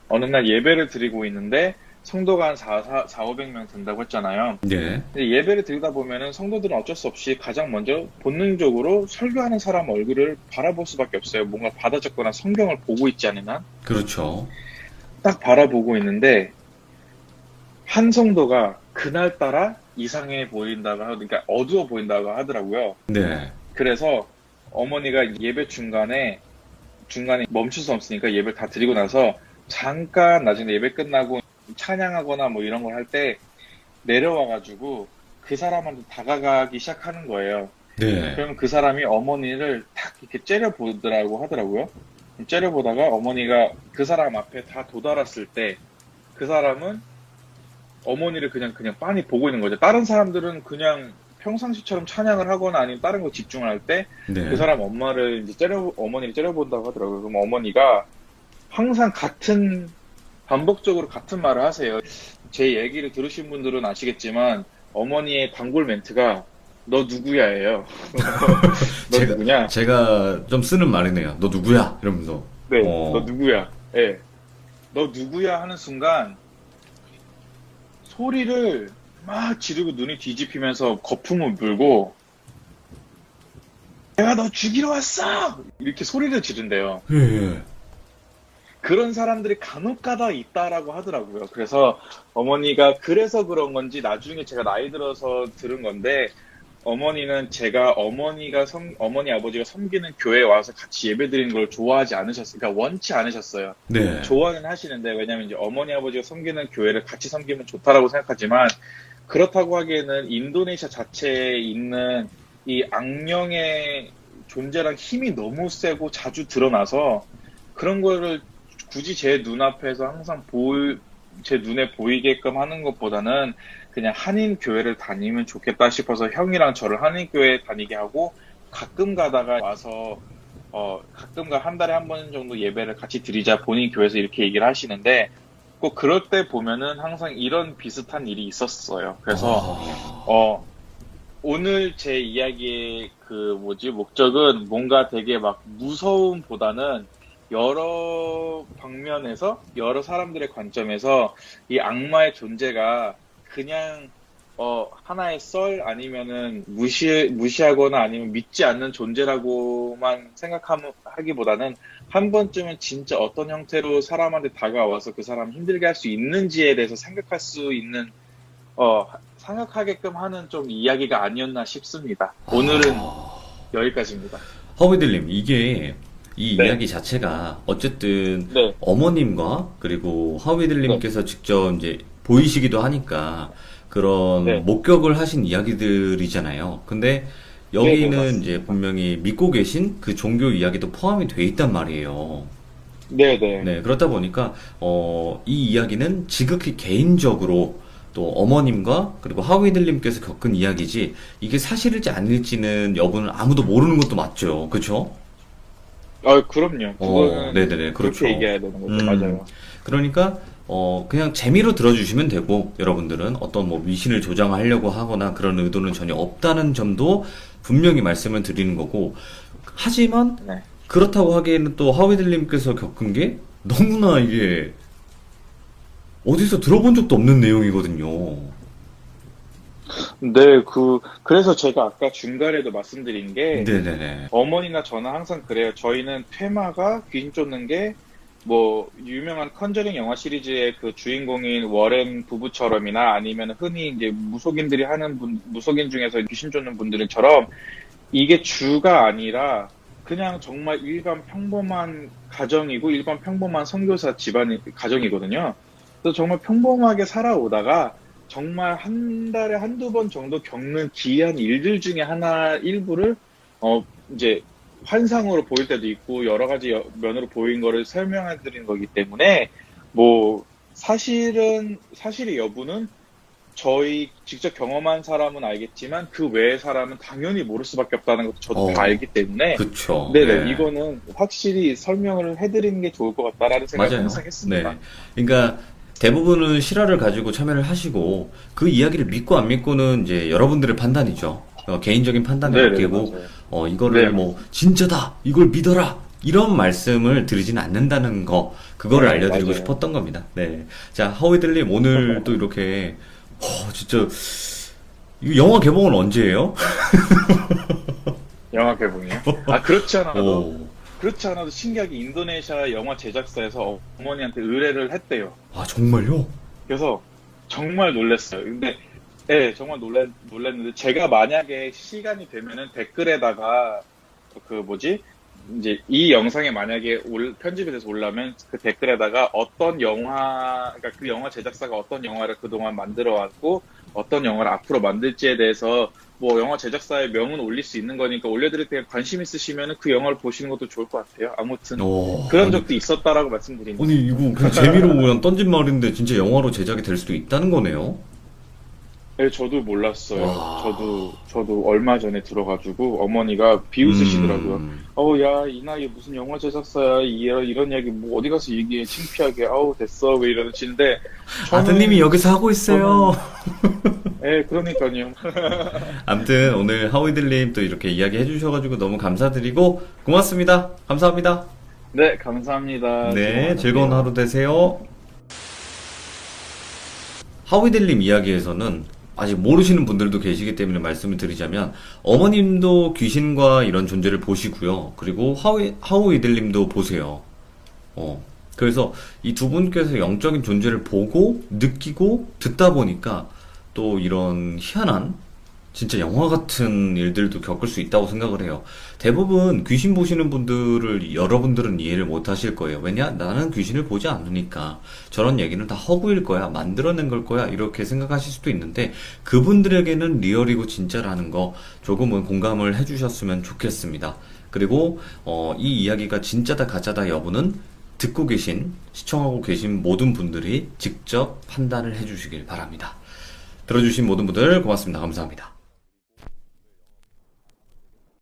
어느 날 예배를 드리고 있는데, 성도가 한 500명 된다고 했잖아요. 네. 근데 예배를 드리다 보면은 성도들은 어쩔 수 없이 가장 먼저 본능적으로 설교하는 사람 얼굴을 바라볼 수밖에 없어요. 뭔가 받아 적거나 성경을 보고 있지 않은 한. 그렇죠. 딱 바라보고 있는데, 한 성도가 그날따라 이상해 보인다고 그러니까 어두워 보인다고 하더라고요. 네. 그래서 어머니가 예배 중간에 멈출 수 없으니까 예배를 다 드리고 나서 잠깐 나중에 예배 끝나고 찬양하거나 뭐 이런 걸 할 때 내려와가지고 그 사람한테 다가가기 시작하는 거예요. 네. 그러면 그 사람이 어머니를 탁 이렇게 째려보더라고 하더라고요. 째려보다가 어머니가 그 사람 앞에 다 도달했을 때 그 사람은 어머니를 그냥 빤히 보고 있는 거죠. 다른 사람들은 그냥 평상시처럼 찬양을 하거나 아니면 다른 거 집중을 할 때 네. 그 사람 어머니를 째려본다고 하더라고요. 그럼 어머니가 항상 반복적으로 같은 말을 하세요. 제 얘기를 들으신 분들은 아시겠지만 어머니의 단골 멘트가 너 누구야예요. 너 누구냐? 제가 좀 쓰는 말이네요. 너 누구야? 이러면서. 네, 너 누구야? 예. 너 누구야 하는 순간 소리를 막 지르고 눈이 뒤집히면서 거품을 불고 내가 너 죽이러 왔어! 이렇게 소리를 지른대요. 예, 예. 그런 사람들이 간혹가다 있다라고 하더라고요. 그래서 어머니가 그래서 그런 건지 나중에 제가 나이 들어서 들은 건데 어머니는 어머니 아버지가 섬기는 교회에 와서 같이 예배드리는 걸 좋아하지 않으셨어요. 그러니까 원치 않으셨어요. 네. 좋아는 하시는데 왜냐면 이제 어머니 아버지가 섬기는 교회를 같이 섬기면 좋다라고 생각하지만 그렇다고 하기에는 인도네시아 자체에 있는 이 악령의 존재랑 힘이 너무 세고 자주 드러나서 그런 거를 굳이 제 눈앞에서 항상 제 눈에 보이게끔 하는 것보다는 그냥 한인 교회를 다니면 좋겠다 싶어서 형이랑 저를 한인 교회에 다니게 하고 가끔 가다가 와서 가끔가 한 달에 한 번 정도 예배를 같이 드리자 본인 교회에서 이렇게 얘기를 하시는데 꼭 그럴 때 보면은 항상 이런 비슷한 일이 있었어요. 그래서 오늘 제 이야기의 목적은 뭔가 되게 막 무서움보다는 여러 방면에서 여러 사람들의 관점에서 이 악마의 존재가 그냥 하나의 썰 아니면은 무시하거나 아니면 믿지 않는 존재라고만 생각하기보다는 한 번쯤은 진짜 어떤 형태로 사람한테 다가와서 그 사람 힘들게 할 수 있는지에 대해서 생각할 수 있는 생각하게끔 하는 좀 이야기가 아니었나 싶습니다. 오늘은 여기까지입니다. 허비들님, 이게 이 네. 이야기 자체가 어쨌든 네. 어머님과 그리고 허비들님께서 직접 이제 보이시기도 하니까 그런 네. 목격을 하신 이야기들이잖아요. 근데 네, 여기는 맞습니다. 이제 분명히 믿고 계신 그 종교 이야기도 포함이 돼 있단 말이에요. 네네. 네, 그렇다 보니까 이 이야기는 지극히 개인적으로 또 어머님과 그리고 하위들님께서 겪은 이야기지 이게 사실일지 아닐지는 여부는 아무도 모르는 것도 맞죠. 그렇죠? 그럼요. 그거는 네네네, 그렇죠. 그렇게 얘기해야 되는 거죠. 맞아요. 그러니까 그냥 재미로 들어주시면 되고 여러분들은 어떤 뭐 미신을 조장하려고 하거나 그런 의도는 전혀 없다는 점도 분명히 말씀을 드리는 거고 하지만 네. 그렇다고 하기에는 또 하위들님께서 겪은 게 너무나 이게 어디서 들어본 적도 없는 내용이거든요. 네, 그래서 제가 아까 중간에도 말씀드린 게, 네네네. 어머니나 저는 항상 그래요. 저희는 테마가 귀신 쫓는 게, 유명한 컨저링 영화 시리즈의 그 주인공인 워렌 부부처럼이나 아니면 흔히 이제 무속인들이 무속인 중에서 귀신 쫓는 분들처럼 이게 주가 아니라 그냥 정말 일반 평범한 가정이고 일반 평범한 선교사 집안의 가정이거든요. 그래서 정말 평범하게 살아오다가 정말 한 달에 한두 번 정도 겪는 기이한 일들 중에 일부를, 이제, 환상으로 보일 때도 있고, 여러 가지 면으로 보인 거를 설명해 드리는 거기 때문에, 사실의 여부는 저희 직접 경험한 사람은 알겠지만, 그 외의 사람은 당연히 모를 수밖에 없다는 것도 저도 다 알기 때문에, 그쵸. 네네, 네. 이거는 확실히 설명을 해드리는 게 좋을 것 같다라는 생각을 맞아요. 항상 했습니다. 네. 그러니까 대부분은 실화를 가지고 참여를 하시고 그 이야기를 믿고 안 믿고는 이제 여러분들의 판단이죠. 개인적인 판단에 네네, 맡기고 맞아요. 이거를 네. 뭐 진짜다 이걸 믿어라 이런 말씀을 드리지는 않는다는 거 그거를 네, 알려드리고 맞아요. 싶었던 겁니다. 네, 자 하우이들님 오늘 또 이렇게 진짜 이거 영화 개봉은 언제예요? 영화 개봉이요? 아, 오, 그렇지 않아도 신기하게 인도네시아 영화 제작사에서 어머니한테 의뢰를 했대요. 아 정말요? 그래서 정말 놀랐어요. 근데, 네, 정말 놀랐는데, 제가 만약에 시간이 되면은 댓글에다가, 이제 이 영상에 만약에 편집이 돼서 올라면 그 댓글에다가 어떤 영화, 그러니까 그 영화 제작사가 어떤 영화를 그동안 만들어 왔고, 어떤 영화를 앞으로 만들지에 대해서 뭐 영화 제작사의 명은 올릴 수 있는 거니까 올려드릴 때 관심 있으시면 그 영화를 보시는 것도 좋을 것 같아요. 아무튼 그런 아니, 적도 있었다라고 말씀드립니다. 아니 이거 그냥 재미로 그냥 던진 말인데 진짜 영화로 제작이 될 수도 있다는 거네요. 네, 저도 몰랐어요. 와. 저도 얼마 전에 들어가지고 어머니가 비웃으시더라고요. 음. 야, 이 나이에 무슨 영화 제작사야. 이런 이야기 뭐 어디 가서 얘기해. 창피하게. 됐어. 왜 이러시는데. 아드님이 여기서 하고 있어요. 예, 그러니까요. 아무튼 오늘 하우이들님 또 이렇게 이야기 해주셔가지고 너무 감사드리고 고맙습니다. 감사합니다. 네, 감사합니다. 네, 즐거운 하루 되세요. 하우이들님 이야기에서는 아직 모르시는 분들도 계시기 때문에 말씀을 드리자면 어머님도 귀신과 이런 존재를 보시고요. 그리고 하우이들님도 보세요. 그래서 이 두 분께서 영적인 존재를 보고 느끼고 듣다 보니까 또 이런 희한한 진짜 영화 같은 일들도 겪을 수 있다고 생각을 해요. 대부분 귀신 보시는 분들을 여러분들은 이해를 못 하실 거예요. 왜냐? 나는 귀신을 보지 않으니까 저런 얘기는 다 허구일 거야. 만들어낸 걸 거야. 이렇게 생각하실 수도 있는데 그분들에게는 리얼이고 진짜라는 거 조금은 공감을 해주셨으면 좋겠습니다. 그리고 이 이야기가 진짜다 가짜다 여부는 듣고 계신 시청하고 계신 모든 분들이 직접 판단을 해주시길 바랍니다. 들어주신 모든 분들 고맙습니다. 감사합니다.